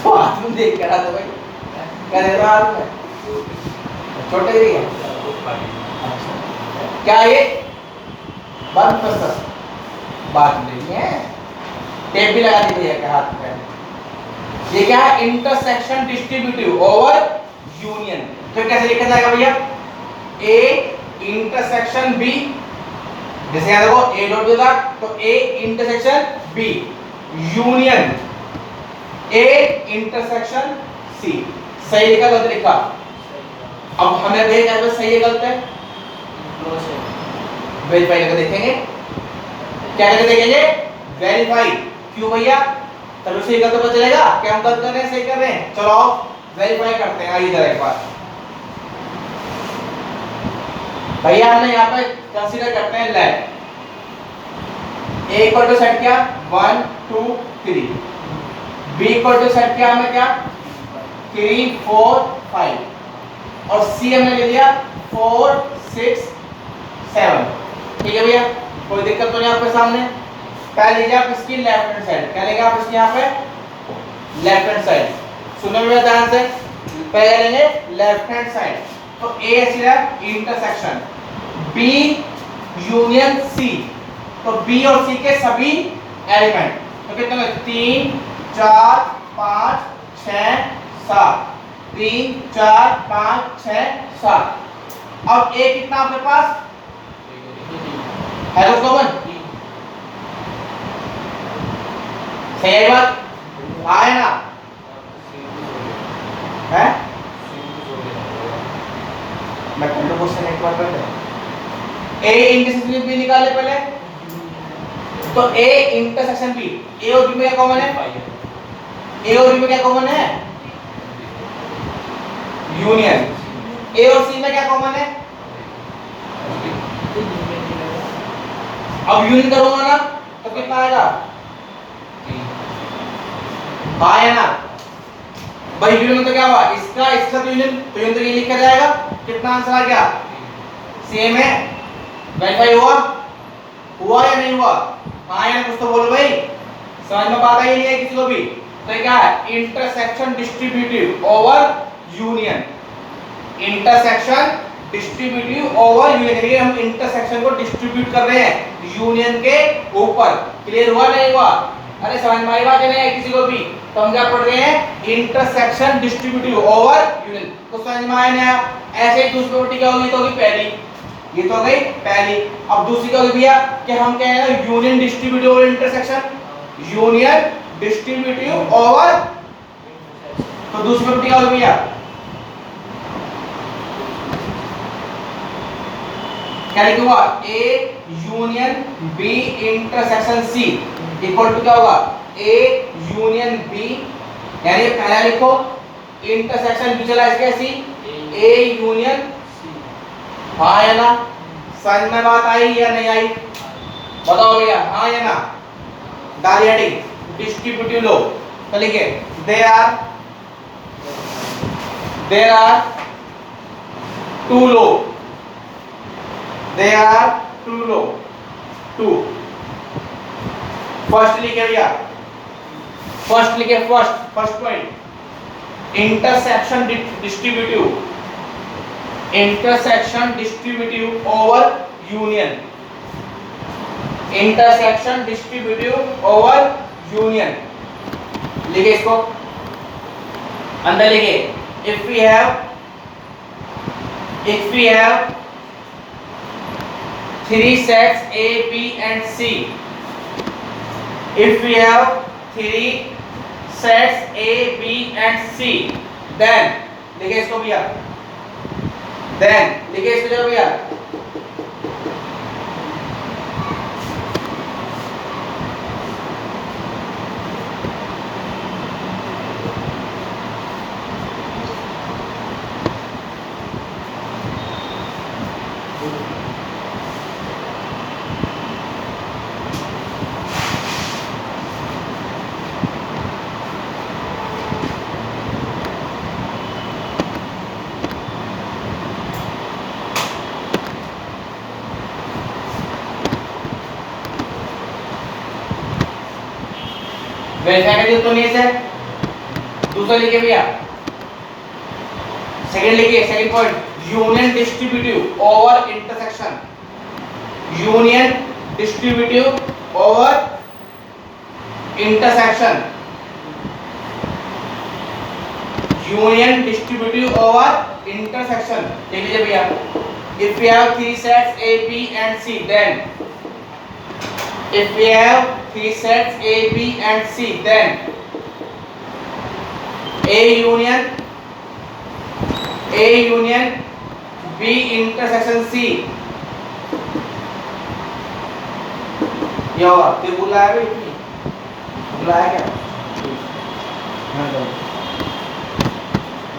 तो हाथ में देख कर आता भाई, क्या दे रहा हाथ में, छोटे ही है क्या, ये बंद कर बात नहीं है, टेप भी लगा दी भैया के हाथ पे। ये क्या है, इंटरसेक्शन डिस्ट्रीब्यूटिव ओवर यूनियन। तो कैसे लिखा जाएगा भैया, ए इंटरसेक्शन बी, जैसे यहां देखो ए डॉट होगा तो A intersection B union A intersection C. सही लिखा गलत लिखा, अब हमें देखना है सही है गलत है, वेरीफाई करके देखेंगे। क्या करके देखेंगे, वेरीफाई। क्यों भैया, तभी सही गलत पता चलेगा कि हम गलत कर रहे हैं सही कर रहे हैं। चलो वेरीफाई करते हैं, आइए इधर एक बार भैया, हमने यहाँ पे कंसीडर करते हैं let A equal to set क्या 1 2 3, बी इक्वल टू सेट क्या हमें क्या 3 4 5 और सी हमने ले लिया 4 6 7। ठीक है भैया, कोई दिक्कत तो नहीं आपके सामने। पहले लीजिए आप इसकी लेफ्ट हैंड साइड, क्या लेंगे आप इसकी यहाँ पे लेफ्ट हैंड साइड, सुनो मेरे ध्यान से, पहले लेंगे लेफ्ट हैंड साइड। तो ए ऐसी इंटरसेक्शन बी यूनियन सी, तो बी और सी के सभी एलिमेंट, तो कितने 3 4 5 6 7, 3 4 5 6 7। अब ए कितना आपके पास है, दोस्तों कॉमन, सही है बात, आए ना है, मैं पहले क्वेश्चन एक बार कर ले, ए इंटरसेक्शन बी निकाले पहले, तो ए इंटरसेक्शन बी, ए और बी में क्या कॉमन है, ए और बी में क्या कॉमन है, यूनियन। ए और सी में क्या कॉमन है, अब यूनियन करूंगा ना तो कितना आएगा, आया ना भाई, यूनियन तो क्या हुआ, इसका इसका तो यूनियन, तो यूनियन तो ये लिखा जाएगा, कितना आंसर आ गया, सेम है, वेरीफाई हुआ, हुआ या नहीं हुआ, हाँ या कुछ तो बोलो भाई, समझ में बात आई नहीं है किसी को भी। तो ये क्या है, intersection distributive over union, intersection distributive over union, ये हम इंटरसेक्शन को डिस्ट्रीब्यूट कर रहे हैं यूनियन के ऊपर। क्लियर हुआ नहीं हुआ, अरे समझ में आई बात नहीं है किसी को भी, तो हम क्या पढ़ रहे हैं, इंटरसेक्शन डिस्ट्रीब्यूटिव ओवर यूनियन। तो समझ में आया ना, ऐसे ही दूसरी प्रॉपर्टी क्या होगी, तो होगी पहली, ये तो हो गई पहली। अब दूसरी क्या होगी भैया, कि हम क्या है, union distributive over intersection, union distributive over, तो दूसरी प्रॉपर्टी क्या होगी भैया, क्या लिखूंगा, A union B intersection C equal to क्या होगा, ए यूनियन बी, यानी पहला लिखो इंटरसेक्शन बी चला इसके सी, ए यूनियन सी, हाँ या ना, समझ में बात आई या नहीं आई, बताओ भैया, हाँ या ना। डाली हेडिंग डिस्ट्रीब्यूटिव लो, तो लिखे they are there are two law, there are two law, two. First लिखे भैया, फर्स्ट लिखे, first point intersection distributive, intersection distributive over union, intersection distributive over union. लिखे इसको, अंदर लिखे, if we have 3 sets A, B and C, if we have 3 sets A, B and C, then लिखे इसको भैया, then लिखे इसको जरा भैया, वेरीफाई तो नहीं है सर। दूसरा लिखिए भैया, सेकंड लिखिए, second point union distributive over intersection, union distributive over intersection, union distributive over intersection. लिख लीजिए भैया, if we have 3 sets A, B and C, then if we have 3 sets A, B and C, then A union B intersection C। ये और ते बुलाया भी नहीं, बुलाया क्या?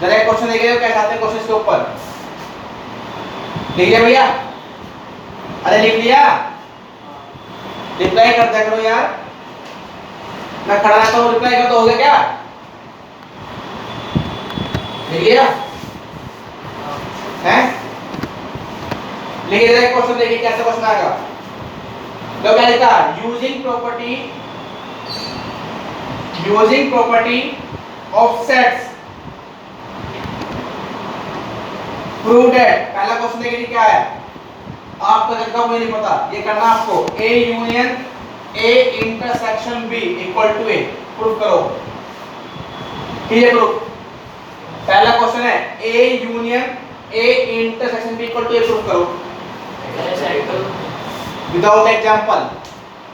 जरा एक क्वेश्चन देखिए कैसे आते हैं क्वेश्चन इसके ऊपर। लिख लिया भैया? अरे लिख लिया? रिप्लाई करते करो यार, मैं खड़ा रहता हूँ, रिप्लाई कर दोगे क्या? लिख लिया? हैं? लिखिए एक क्वेश्चन, देखिए कैसे क्वेश्चन आएगा। तो क्या लिखा? Using property of sets prove that. पहला क्वेश्चन देखिए क्या है, आपको देखा मुझे नहीं पता, ये करना आपको। A union A intersection B equal to A, proof करो। ठीक है, प्रूफ। पहला क्वेश्चन है A union A intersection B equal to A, proof करो विदाउट एग्जांपल।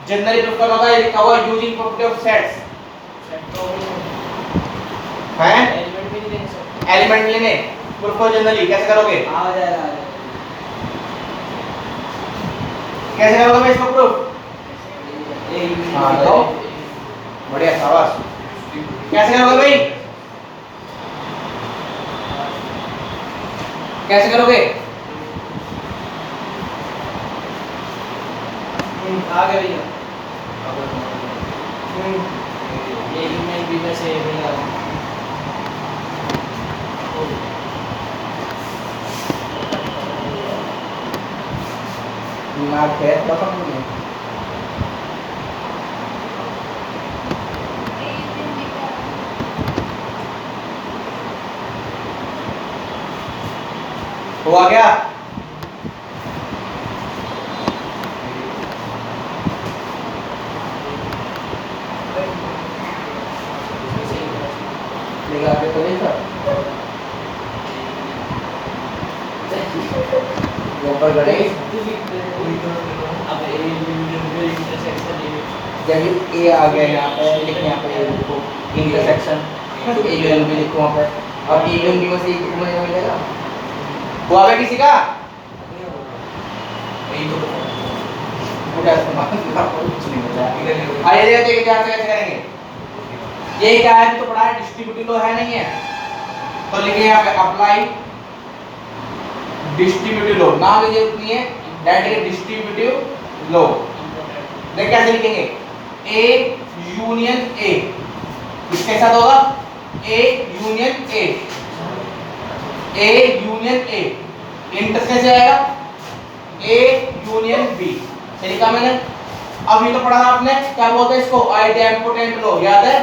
जनरली प्रूफ करना होगा, ये लिखा हुआ यूजिंग प्रॉपर्टी ऑफ सेट्स है, एलिमेंट लेने, प्रूफ करो जनरली। कैसे करोगे? आ जाएगा, कैसे करोगे भाई इसको प्रूफ? हाँ तो बढ़िया, शाबाश। कैसे करोगे भाई? कैसे करोगे? आ गए भैया, ये ईमेल भी वैसे भैया दिमाग है तो नहीं हुआ क्या? लेगा के तो नहीं था ऊपर गणेश। अब जब ए आ गया यहाँ पे, लिखने यहाँ पे लिखो इंटरसेक्शन, ए यूनियन भी लिखो वहाँ पे, और ए यूनियन बी में से एक मिलेगा। हुआ है किसी का? यही तो पूरा कुछ नहीं बचा। आइए देखते हैं क्या कैसे करेंगे। ये क्या है तो पढ़ा है, डिस्ट्रीब्यूटिव लॉ है नहीं है, तो लिखिए यहाँ पे अप्लाई डिस्ट्रीब्यूटिव लॉ। नाम लीजिए उतनी है, डायरेक्ट डिस्ट्रीब्यूटिव लॉ। देख कैसे लिखेंगे, ए यूनियन ए, इसके साथ होगा ए union A, A union A, intersection से आएगा ए यूनियन बी, सही लिखा मैंने। अब ये तो पढ़ा था आपने, क्या बोलते हैं इसको, आइडेम्पोटेंट लो, याद है।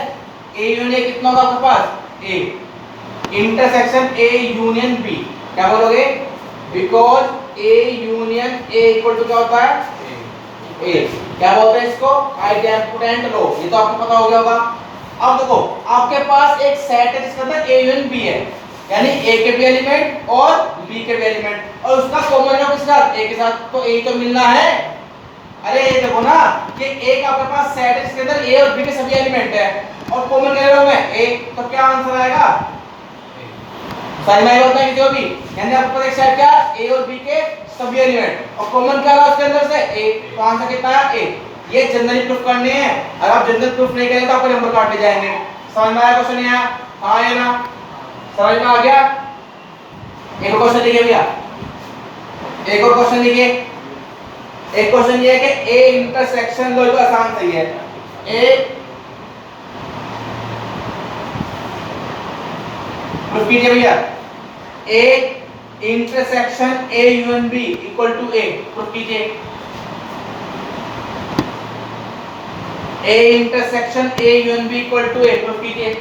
ए यूनियन कितना होगा आपके पास, A, intersection A union B, क्या बोलोगे, because A union A equal to क्या होता है, ए, क्या बोलते हैं इसको, आइडेम्पोटेंट लो, ये तो आपको पता हो गया होगा। अब देखो आपके पास एक सेट है जिसके अंदर ए यूनियन बी है, यानी ए के भी एलिमेंट और बी के भी एलिमेंट, और उसका कॉमन है किसके साथ, ए के साथ, तो ए तो मिलना है। अरे ये देखो ना कि ए का आपके पास सेट है जिसके अंदर ए और बी के सभी एलिमेंट है और कॉमन ले रहा हूं मैं ए, तो क्या आंसर आएगा, समझ में आया होता है किसी को भी, यानी आपके पास एक सेट क्या, ए और बी के सभी एलिमेंट और कॉमन क्या रहा उसके अंदर से ए, तो आंसर कितना है ए। ये जनरली प्रूफ करने हैं, अगर आप जनरल प्रूफ नहीं करेंगे तो आपको नंबर काटे जाएंगे। समझ में आया क्वेश्चन, यहाँ हाँ या ना, समझ में आ गया। एक और क्वेश्चन देखिए भैया, एक और क्वेश्चन देखिए। एक क्वेश्चन ये है कि ए इंटरसेक्शन लो, तो आसान सही है, ए प्रूफ कीजिए भैया, A intersection A union B equal to A, proof कीजिए। A intersection A union B equal to A, proof कीजिए।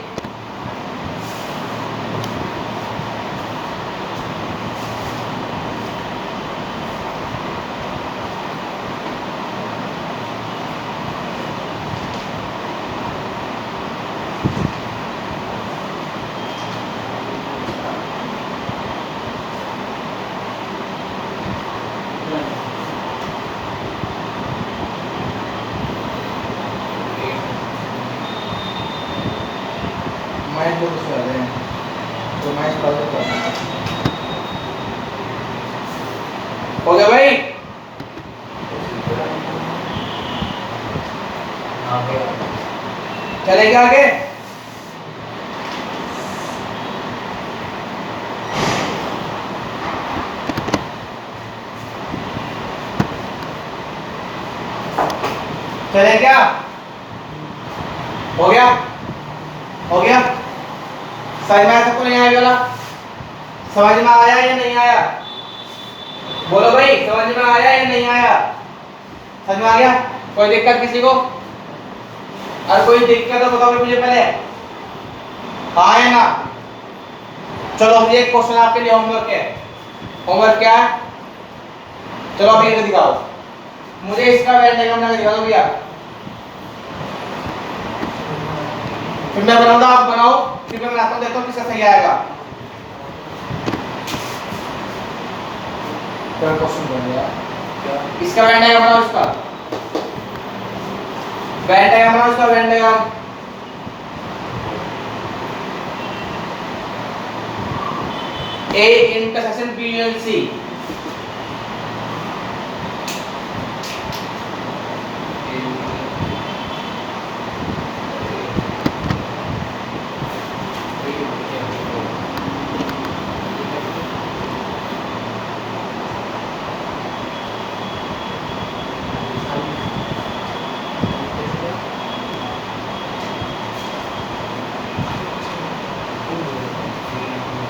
हो गया भाई, चलेगा आगे। चले क्या, हो गया, हो गया, समझ में आया सबको, नहीं आया वाला, समझ में आया या नहीं आया, बोलो भाई, समझ में आया या नहीं आया, समझ में आ गया, कोई दिक्कत किसी को, और कोई दिक्कत है बताओ मुझे पहले, हाँ है ना। चलो मुझे एक क्वेश्चन आपके लिए होमवर्क है, होमवर्क क्या है, चलो अभी ये दिखाओ मुझे, इसका वेन डायग्राम बना के दिखा दो भैया, फिर मैं बनाऊंगा, आप बनाओ, फिर मैं बनाता हूँ, देखता हूँ किसका सही आएगा। क्वेश्चन बन गया, इसका वेन डायग्राम बनाओ, इसका वेन डायग्राम बनाओ, इसका Venn diagram. A intersection B union C,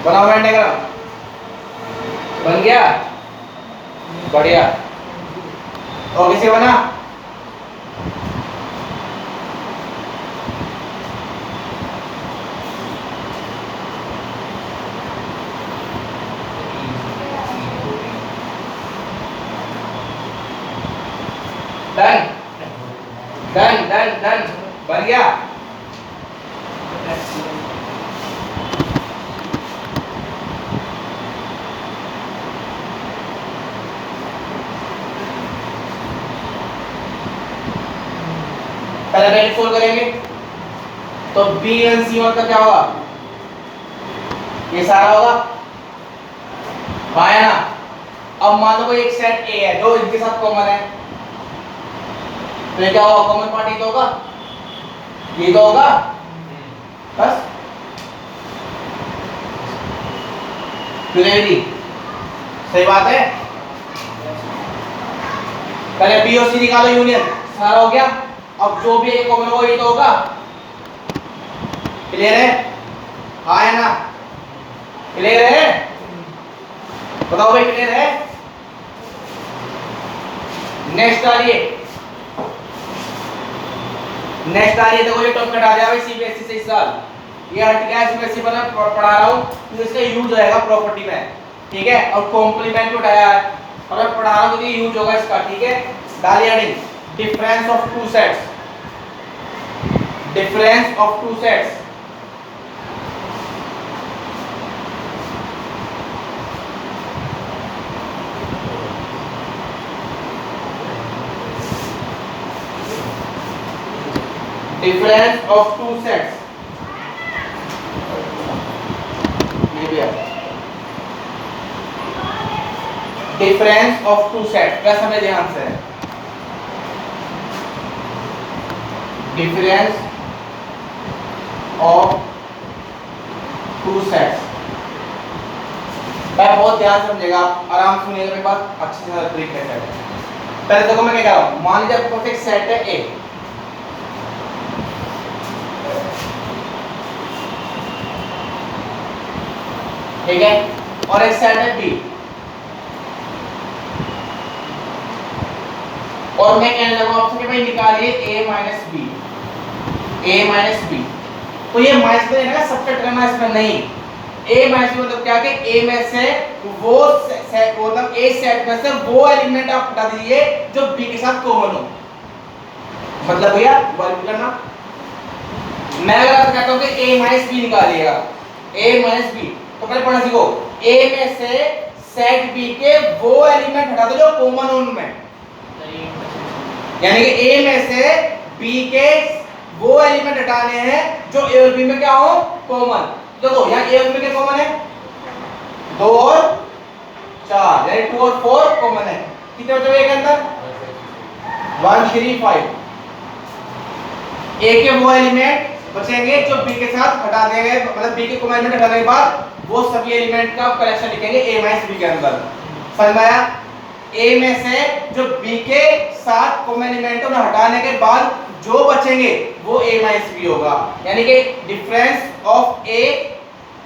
बनाओ वेन डायग्राम, बन गया, बढ़िया, और किसे बना, डन डन डन डन, बन गया। पहले ब्रैकेट खोल करेंगे तो बी एन सी वन का क्या होगा, ये सारा होगा, हाँ है ना। अब मान लो कोई एक सेट ए है जो इनके साथ कॉमन है, तो ये क्या होगा, कॉमन पार्ट ये तो होगा, ये तो होगा, बस क्लियरली सही बात है। पहले बी और सी निकालो, यूनियन सारा हो गया, अब जो भी एक कॉमन होगा ये तो होगा, क्लियर है, हाँ है ना, क्लियर है। बताओ भाई क्लियर है? नेक्स्ट आ रही है, नेक्स्ट आ रही है। देखो ये टॉपिक हटा दिया भाई सीबीएसई से इस साल, ये हट गया सीबीएसई पर मैं पढ़ा रहा हूँ तो इसका यूज होएगा प्रॉपर्टी में, ठीक है। और कॉम्प्लीमेंट भी उठाया है और मैं पढ़ा रहा हूँ तो ये यूज होगा इसका, ठीक है। डालियाडिंग, difference of two sets, difference of two sets, difference of two sets, ये भी है डिफरेंस ऑफ टू सेट्स। क्या समझे ध्यान से, डिफरेंस ऑफ टू सेट्स। मैं बहुत ध्यान से समझेगा, आराम सुनिएगा मेरी बात अच्छी तरह तरीके से। पहले देखो मैं क्या कह रहा हूं, मान लीजिए आपके पास एक सेट है ए, ठीक है, और एक सेट है बी, और मैं कहने लगा आपसे कि भाई निकालिए a minus b, a minus B. तो ये माइनस में है ना, सब्ट्रैक्ट करना इसमें नहीं। a माइनस मतलब क्या कि a में से वो सेट, मतलब a सेट में से वो एलिमेंट आप हटा दीजिए जो b के साथ कॉमन हो। मतलब भैया वर्क करना, मैं अगर आपको कहता हूं कि a माइनस बी निकालिएगा, a माइनस बी, तो पहले पढ़ना सीखो, a में से सेट b के वो एलिमेंट हटा दो जो कॉमन हो उनमें, यानी कि a में से b के वो एलिमेंट हटाने हैं जो a और b में क्या हो कॉमन। देखो यहाँ a और b में कॉमन है 2 और 4, यानी 2 और 4 कॉमन है। कितने बचे एक अंदर 1 3 5। a के वो एलिमेंट बचेंगे जो b के साथ हटा देंगे, मतलब b के कॉमन एलिमेंट हटाने के बाद वो सभी एलिमेंट का कलेक्शन लिखेंगे a माइनस b के अंदर। समझ में आया? a में से जो b के साथ कॉमन एलिमेंट उन्हें हटाने के बाद जो बचेंगे वो a माइनस b होगा, यानी कि difference of a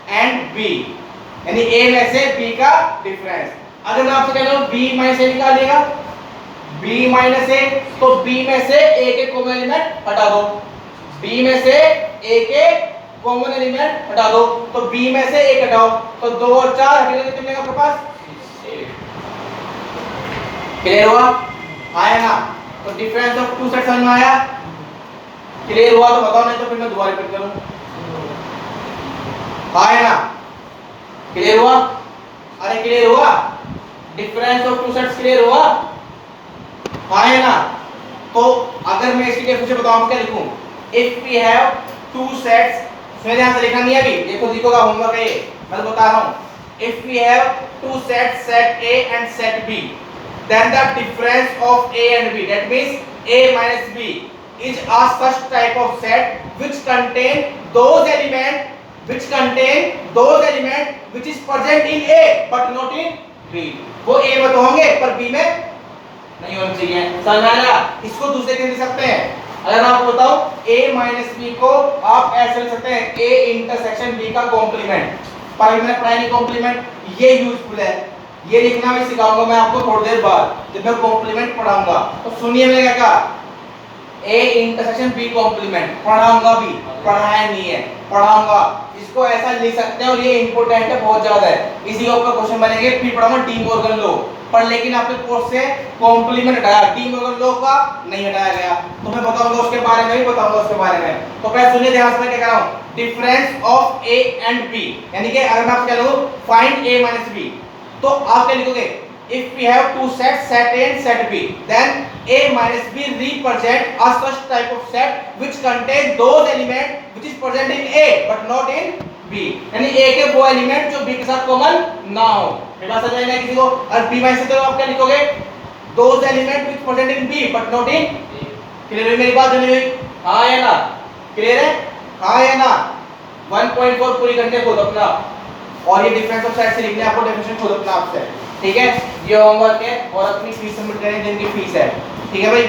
and b, यानी a में से b का डिफरेंस। अगर मैं आपसे कह रहा हूं b minus a निकालिएगा, b minus a, तो b में से a के कॉमन एलिमेंट हटा दो, b में से a के कॉमन एलिमेंट हटा दो, तो b में से 1 हटाओ, तो 2 और 4 हटेगा, कितने का आपके पास? क्लियर हुआ? आया ना? तो डिफरेंस ऑफ टू सेट समझ में आया? क्लियर हुआ तो बताओ, नहीं तो फिर मैं दोबारा रिपीट करूं। आया ना? क्लियर हुआ? अरे क्लियर हुआ? Difference of two sets clear हुआ? आया ना? तो अगर मैं इसकी डेफिनेशन बताऊं क्या लिखूं? If we have two sets, सुनिए ध्यान से, लिखना नहीं है अभी, देखो लिखोगा, होमवर्क है ये, मैं बता रहा हूं। If we have two sets, set A and set B, then the difference of A and B, that means A minus B, is a such type of set which contain those element which is present in A but not in B। वो A में तो होंगे पर B में नहीं होने चाहिए। समझ में आया? इसको दूसरे के लिख सकते हैं, अगर मैं आपको बताऊं A minus B को आप ऐसे लिख सकते हैं A इंटरसेक्शन B का कॉम्प्लीमेंट। पर मैंने पढ़ाया नहीं कॉम्प्लीमेंट, ये यूजफुल है, ये लिखना मैं सिखाऊंगा मैं आपको थोड़ी देर बाद जब मैं कॉम्प्लीमेंट पढ़ाऊंगा। तो सुनिए मैंने क्या कहा, A इंटरसेक्शन B कॉम्प्लीमेंट पढ़ाऊंगा भी, पढ़ाया नहीं है, पढ़ाऊंगा। इसको ऐसा लिख सकते हैं और ये इंपॉर्टेंट है, बहुत ज्यादा है, इसी के ऊपर क्वेश्चन बनेंगे। फिर पढ़ाऊंगा डी मॉर्गन लॉ, पर लेकिन आपके कोर्स से कॉम्प्लीमेंट हटाया, डी मॉर्गन लॉ का नहीं हटाया गया, तो मैं बताऊंगा उसके बारे में, भी बताऊंगा उसके बारे में। तो पहले सुनिए ध्यान से, मैं क्या कह रहा हूं, difference of A and B, यानी कि अगर मैं आपसे कह लूं फाइंड A माइनस B, तो आप क्या लिखोगे? If we have two sets, set A and set B, then A minus B represent a such type of set which contains those elements which is present in A but not in B, यानी A के वो element जो B के साथ common ना हो। मेरे पास समझ में किसी को? और B माइनस तो आप क्या लिखोगे? those elements which present in B but not in A। Clear है मेरी बात? समझ में? हाँ या ना? क्लियर है? हाँ या ना? 1.4 पूरी घंटे खुद अपना, और ये डिफरेंस ऑफ सेट से लिखने आपको डेफिनेशन खुद अपना आपसे, ठीक है। ये होमवर्क है और अपनी फीस सबमिट करें जिनकी फीस है, ठीक है भाई।